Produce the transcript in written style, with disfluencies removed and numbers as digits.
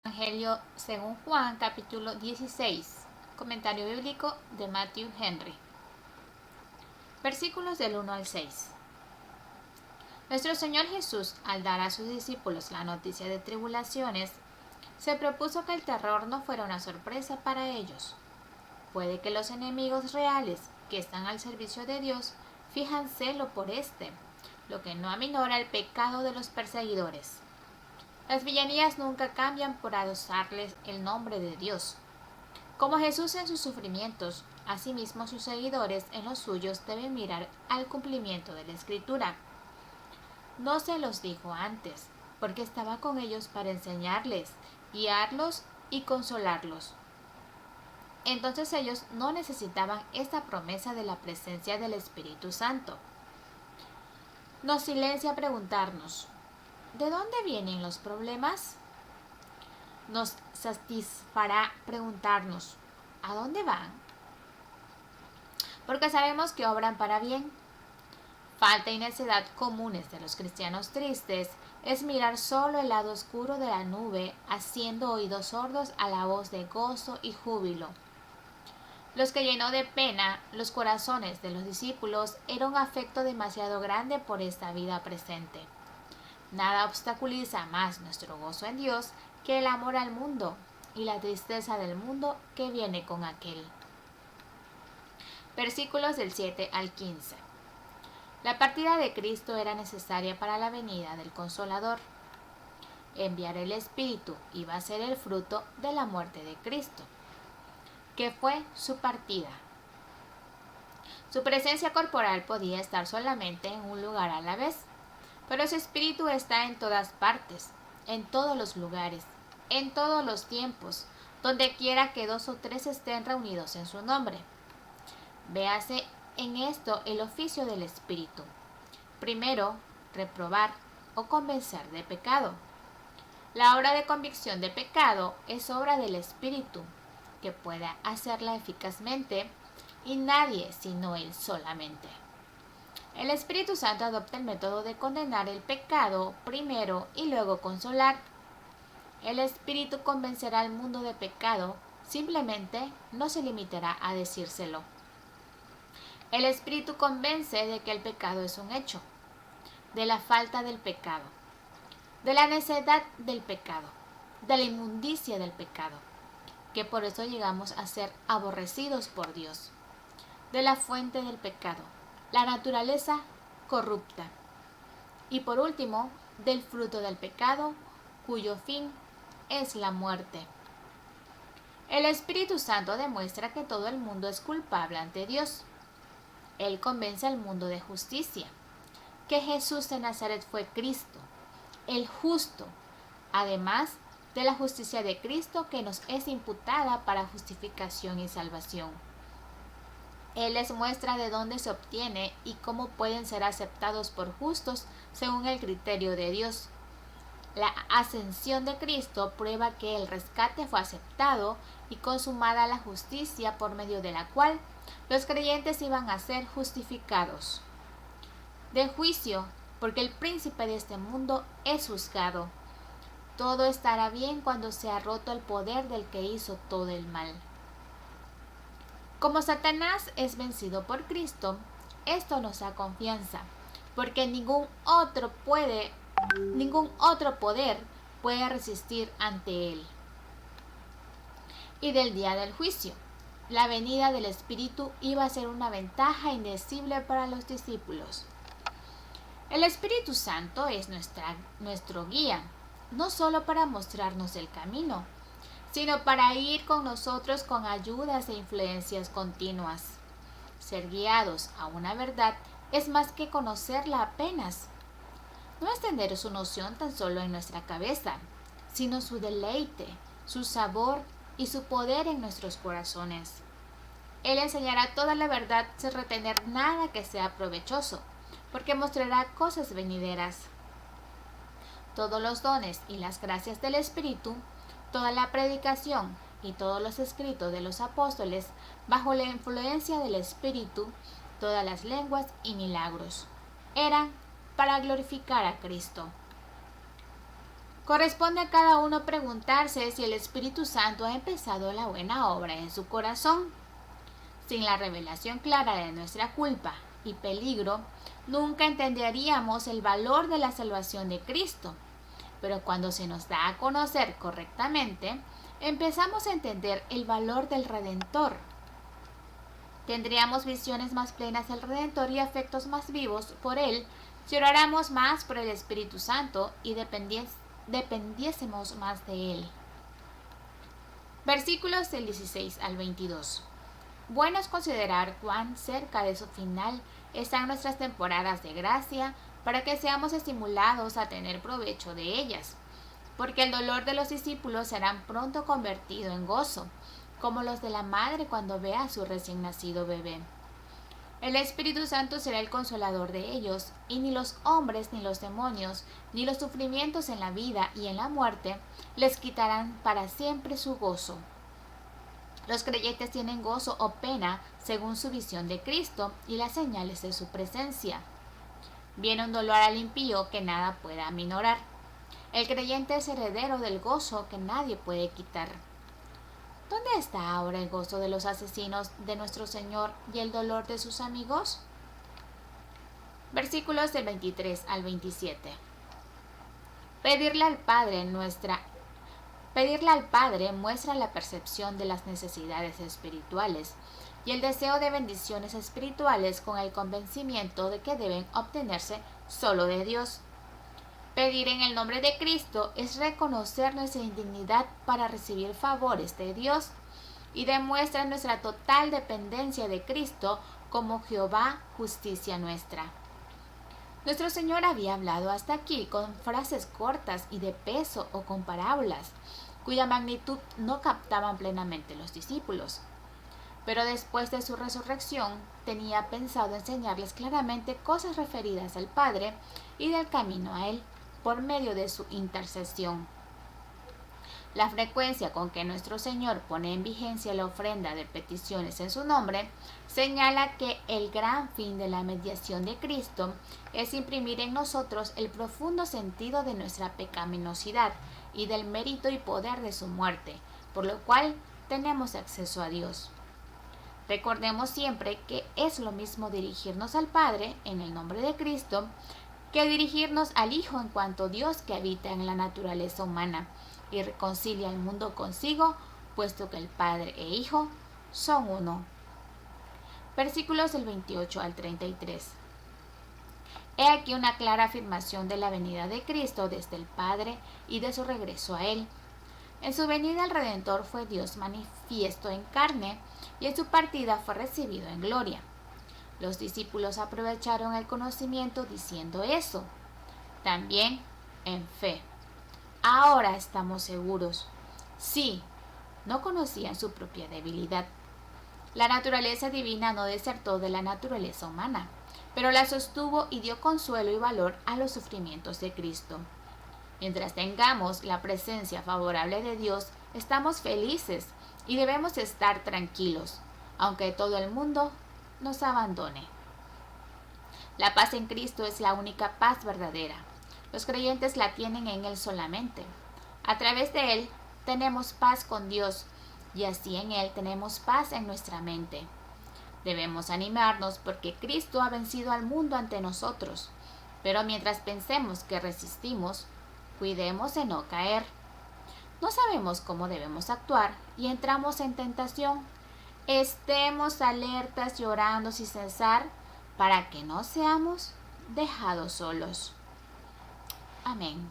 Evangelio según Juan, capítulo 16. Comentario bíblico de Matthew Henry. Versículos del 1 al 6. Nuestro Señor Jesús, al dar a sus discípulos la noticia de tribulaciones, se propuso que el terror no fuera una sorpresa para ellos. Puede que los enemigos reales que están al servicio de Dios fijan celo por este, lo que no aminora el pecado de los perseguidores. Las villanías nunca cambian por adosarles el nombre de Dios. Como Jesús en sus sufrimientos, asimismo sus seguidores en los suyos deben mirar al cumplimiento de la Escritura. No se los dijo antes, porque estaba con ellos para enseñarles, guiarlos y consolarlos. Entonces ellos no necesitaban esta promesa de la presencia del Espíritu Santo. Nos silencia preguntarnos, ¿de dónde vienen los problemas? Nos satisfará preguntarnos, ¿a dónde van? Porque sabemos que obran para bien. Falta y necedad comunes de los cristianos tristes es mirar solo el lado oscuro de la nube, haciendo oídos sordos a la voz de gozo y júbilo. Los que llenó de pena los corazones de los discípulos era un afecto demasiado grande por esta vida presente. Nada obstaculiza más nuestro gozo en Dios que el amor al mundo y la tristeza del mundo que viene con aquel. Versículos del 7 al 15. La partida de Cristo era necesaria para la venida del Consolador. Enviar el Espíritu iba a ser el fruto de la muerte de Cristo, que fue su partida. Su presencia corporal podía estar solamente en un lugar a la vez, pero su Espíritu está en todas partes, en todos los lugares, en todos los tiempos, donde quiera que 2 o 3 estén reunidos en su nombre. Véase en esto el oficio del Espíritu. Primero, reprobar o convencer de pecado. La obra de convicción de pecado es obra del Espíritu, que pueda hacerla eficazmente, y nadie sino Él solamente. El Espíritu Santo adopta el método de condenar el pecado primero y luego consolar. El Espíritu convencerá al mundo de pecado, simplemente no se limitará a decírselo. El Espíritu convence de que el pecado es un hecho, de la falta del pecado, de la necedad del pecado, de la inmundicia del pecado, que por eso llegamos a ser aborrecidos por Dios, de la fuente del pecado, la naturaleza corrupta, y por último, del fruto del pecado, cuyo fin es la muerte. El Espíritu Santo demuestra que todo el mundo es culpable ante Dios. Él convence al mundo de justicia, que Jesús de Nazaret fue Cristo, el justo, además de la justicia de Cristo que nos es imputada para justificación y salvación. Él les muestra de dónde se obtiene y cómo pueden ser aceptados por justos según el criterio de Dios. La ascensión de Cristo prueba que el rescate fue aceptado y consumada la justicia por medio de la cual los creyentes iban a ser justificados. De juicio, porque el príncipe de este mundo es juzgado. Todo estará bien cuando se ha roto el poder del que hizo todo el mal. Como Satanás es vencido por Cristo, esto nos da confianza, porque ningún otro poder puede resistir ante él. Y del día del juicio, la venida del Espíritu iba a ser una ventaja indecible para los discípulos. El Espíritu Santo es nuestro guía, no solo para mostrarnos el camino, sino para ir con nosotros con ayudas e influencias continuas. Ser guiados a una verdad es más que conocerla apenas. No es tener su noción tan solo en nuestra cabeza, sino su deleite, su sabor y su poder en nuestros corazones. Él enseñará toda la verdad sin retener nada que sea provechoso, porque mostrará cosas venideras. Todos los dones y las gracias del Espíritu, toda la predicación y todos los escritos de los apóstoles, bajo la influencia del Espíritu, todas las lenguas y milagros, eran para glorificar a Cristo. Corresponde a cada uno preguntarse si el Espíritu Santo ha empezado la buena obra en su corazón. Sin la revelación clara de nuestra culpa y peligro, nunca entenderíamos el valor de la salvación de Cristo. Pero cuando se nos da a conocer correctamente, empezamos a entender el valor del Redentor. Tendríamos visiones más plenas del Redentor y afectos más vivos por Él si oráramos más por el Espíritu Santo y dependiésemos más de Él. Versículos del 16 al 22. Bueno es considerar cuán cerca de su final están nuestras temporadas de gracia para que seamos estimulados a tener provecho de ellas, porque el dolor de los discípulos será pronto convertido en gozo, como los de la madre cuando ve a su recién nacido bebé. El Espíritu Santo será el consolador de ellos, y ni los hombres, ni los demonios, ni los sufrimientos en la vida y en la muerte les quitarán para siempre su gozo. Los creyentes tienen gozo o pena según su visión de Cristo y las señales de su presencia. Viene un dolor al impío que nada pueda aminorar. El creyente es heredero del gozo que nadie puede quitar. ¿Dónde está ahora el gozo de los asesinos de nuestro Señor y el dolor de sus amigos? Versículos del 23 al 27. Pedirle al Padre muestra la percepción de las necesidades espirituales y el deseo de bendiciones espirituales con el convencimiento de que deben obtenerse solo de Dios. Pedir en el nombre de Cristo es reconocer nuestra indignidad para recibir favores de Dios y demuestra nuestra total dependencia de Cristo como Jehová, justicia nuestra. Nuestro Señor había hablado hasta aquí con frases cortas y de peso o con parábolas, cuya magnitud no captaban plenamente los discípulos. Pero después de su resurrección, tenía pensado enseñarles claramente cosas referidas al Padre y del camino a Él, por medio de su intercesión. La frecuencia con que nuestro Señor pone en vigencia la ofrenda de peticiones en su nombre señala que el gran fin de la mediación de Cristo es imprimir en nosotros el profundo sentido de nuestra pecaminosidad y del mérito y poder de su muerte, por lo cual tenemos acceso a Dios. Recordemos siempre que es lo mismo dirigirnos al Padre en el nombre de Cristo que dirigirnos al Hijo en cuanto Dios que habita en la naturaleza humana y reconcilia al mundo consigo, puesto que el Padre e Hijo son uno. Versículos del 28 al 33. He aquí una clara afirmación de la venida de Cristo desde el Padre y de su regreso a Él. En su venida el Redentor fue Dios manifiesto en carne y en su partida fue recibido en gloria. Los discípulos aprovecharon el conocimiento diciendo eso, también en fe. Ahora estamos seguros. Sí, no conocían su propia debilidad. La naturaleza divina no desertó de la naturaleza humana, pero la sostuvo y dio consuelo y valor a los sufrimientos de Cristo. Mientras tengamos la presencia favorable de Dios, estamos felices y debemos estar tranquilos, aunque todo el mundo nos abandone. La paz en Cristo es la única paz verdadera. Los creyentes la tienen en Él solamente. A través de Él tenemos paz con Dios y así en Él tenemos paz en nuestra mente. Debemos animarnos porque Cristo ha vencido al mundo ante nosotros. Pero mientras pensemos que resistimos, cuidemos de no caer. No sabemos cómo debemos actuar y entramos en tentación. Estemos alertas y orando sin cesar para que no seamos dejados solos. Amén.